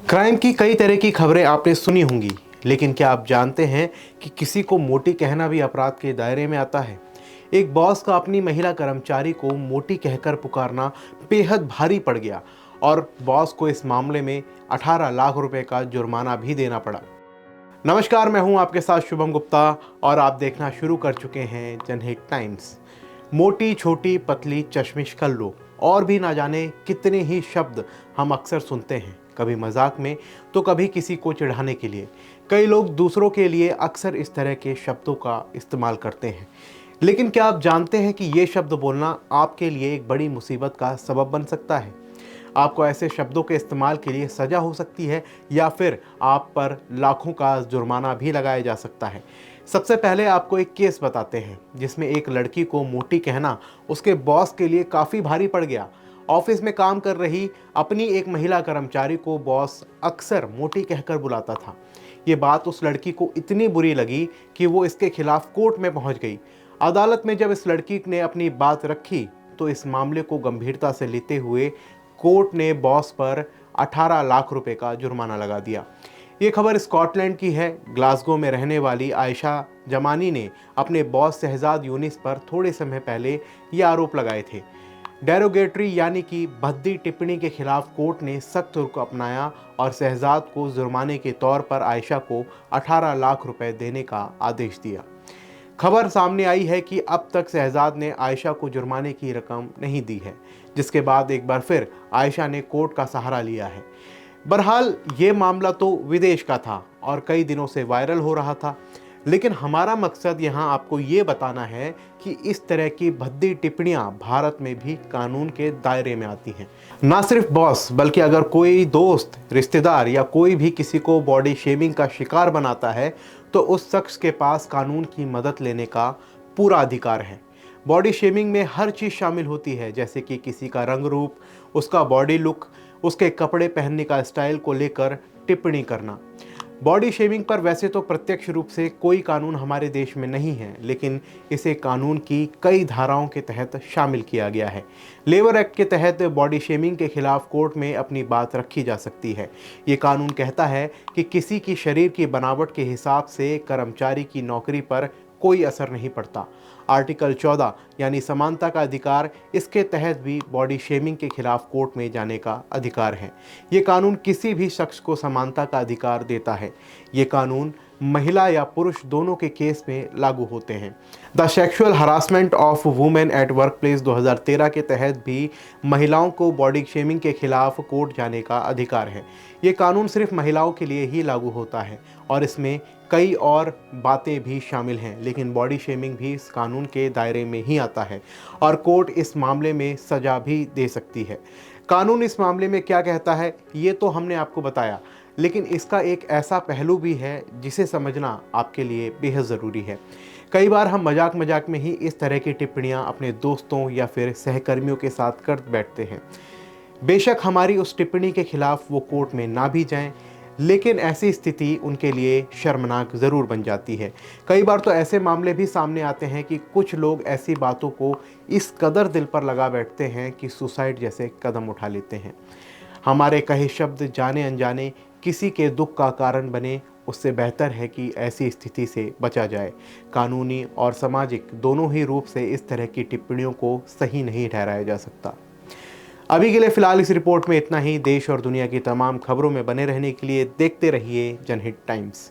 Crime की कई तरह की खबरें आपने सुनी होंगी, लेकिन क्या आप जानते हैं कि किसी को मोटी कहना भी अपराध के दायरे में आता है। एक बॉस का अपनी महिला कर्मचारी को मोटी कहकर पुकारना बेहद भारी पड़ गया और बॉस को इस मामले में 18 लाख रुपए का जुर्माना भी देना पड़ा। नमस्कार, मैं हूं आपके साथ शुभम गुप्ता और आप देखना शुरू कर चुके हैं जनहित टाइम्स। मोटी, छोटी, पतली, चश्मिश, कल्लू और भी ना जाने कितने ही शब्द हम अक्सर सुनते हैं, कभी मजाक में तो कभी किसी को चिढ़ाने के लिए। कई लोग दूसरों के लिए अक्सर इस तरह के शब्दों का इस्तेमाल करते हैं। लेकिन क्या आप जानते हैं कि ये शब्द बोलना आपके लिए एक बड़ी मुसीबत का सबब बन सकता है। आपको ऐसे शब्दों के इस्तेमाल के लिए सज़ा हो सकती है या फिर आप पर लाखों का जुर्माना भी लगाया जा सकता है। सबसे पहले आपको एक केस बताते हैं जिसमें एक लड़की को मोटी कहना उसके बॉस के लिए काफ़ी भारी पड़ गया। ऑफिस में काम कर रही अपनी एक महिला कर्मचारी को बॉस अक्सर मोटी कहकर बुलाता था। ये बात उस लड़की को इतनी बुरी लगी कि वो इसके खिलाफ कोर्ट में पहुंच गई। अदालत में जब इस लड़की ने अपनी बात रखी तो इस मामले को गंभीरता से लेते हुए कोर्ट ने बॉस पर 18 लाख रुपए का जुर्माना लगा दिया। ये खबर स्कॉटलैंड की है। ग्लासगो में रहने वाली आयशा जमानी ने अपने बॉस शहजाद यूनिस पर थोड़े समय पहले ये आरोप लगाए थे। डेरोगेटरी यानी कि भद्दी टिप्पणी के खिलाफ कोर्ट ने सख्त रुख अपनाया और शहजाद को जुर्माने के तौर पर आयशा को 18 लाख रुपए देने का आदेश दिया। खबर सामने आई है कि अब तक शहजाद ने आयशा को जुर्माने की रकम नहीं दी है, जिसके बाद एक बार फिर आयशा ने कोर्ट का सहारा लिया है। बहरहाल ये मामला तो विदेश का था और कई दिनों से वायरल हो रहा था, लेकिन हमारा मकसद यहाँ आपको ये बताना है कि इस तरह की भद्दी टिप्पणियाँ भारत में भी कानून के दायरे में आती हैं। ना सिर्फ बॉस, बल्कि अगर कोई दोस्त, रिश्तेदार या कोई भी किसी को बॉडी शेमिंग का शिकार बनाता है तो उस शख्स के पास कानून की मदद लेने का पूरा अधिकार है। बॉडी शेमिंग में हर चीज़ शामिल होती है, जैसे कि किसी का रंग रूप, उसका बॉडी लुक, उसके कपड़े पहनने का स्टाइल को लेकर टिप्पणी करना। बॉडी शेमिंग पर वैसे तो प्रत्यक्ष रूप से कोई कानून हमारे देश में नहीं है, लेकिन इसे कानून की कई धाराओं के तहत शामिल किया गया है। लेबर एक्ट के तहत बॉडी शेमिंग के खिलाफ कोर्ट में अपनी बात रखी जा सकती है। ये कानून कहता है कि किसी की शरीर की बनावट के हिसाब से कर्मचारी की नौकरी पर कोई असर नहीं पड़ता। आर्टिकल 14 यानी समानता का अधिकार, इसके तहत भी बॉडी शेमिंग के खिलाफ कोर्ट में जाने का अधिकार है। ये कानून किसी भी शख्स को समानता का अधिकार देता है। ये कानून महिला या पुरुष दोनों के केस में लागू होते हैं। The sexual harassment of women at work place 2013 के तहत भी महिलाओं को बॉडी शेमिंग के खिलाफ कोर्ट जाने का अधिकार है। ये कानून सिर्फ महिलाओं के लिए ही लागू होता है और इसमें कई और बातें भी शामिल हैं, लेकिन बॉडी शेमिंग भी इस कानून के दायरे में ही आता है और कोर्ट इस मामले में सज़ा भी दे सकती है। कानून इस मामले में क्या कहता है ये तो हमने आपको बताया, लेकिन इसका एक ऐसा पहलू भी है जिसे समझना आपके लिए बेहद ज़रूरी है। कई बार हम मजाक मजाक में ही इस तरह की टिप्पणियां अपने दोस्तों या फिर सहकर्मियों के साथ कर बैठते हैं। बेशक हमारी उस टिप्पणी के खिलाफ वो कोर्ट में ना भी जाएं, लेकिन ऐसी स्थिति उनके लिए शर्मनाक ज़रूर बन जाती है। कई बार तो ऐसे मामले भी सामने आते हैं कि कुछ लोग ऐसी बातों को इस कदर दिल पर लगा बैठते हैं कि सुसाइड जैसे कदम उठा लेते हैं। हमारे कहे शब्द जाने अनजाने किसी के दुख का कारण बने, उससे बेहतर है कि ऐसी स्थिति से बचा जाए। कानूनी और सामाजिक दोनों ही रूप से इस तरह की टिप्पणियों को सही नहीं ठहराया जा सकता। अभी के लिए फ़िलहाल इस रिपोर्ट में इतना ही। देश और दुनिया की तमाम खबरों में बने रहने के लिए देखते रहिए जनहित टाइम्स।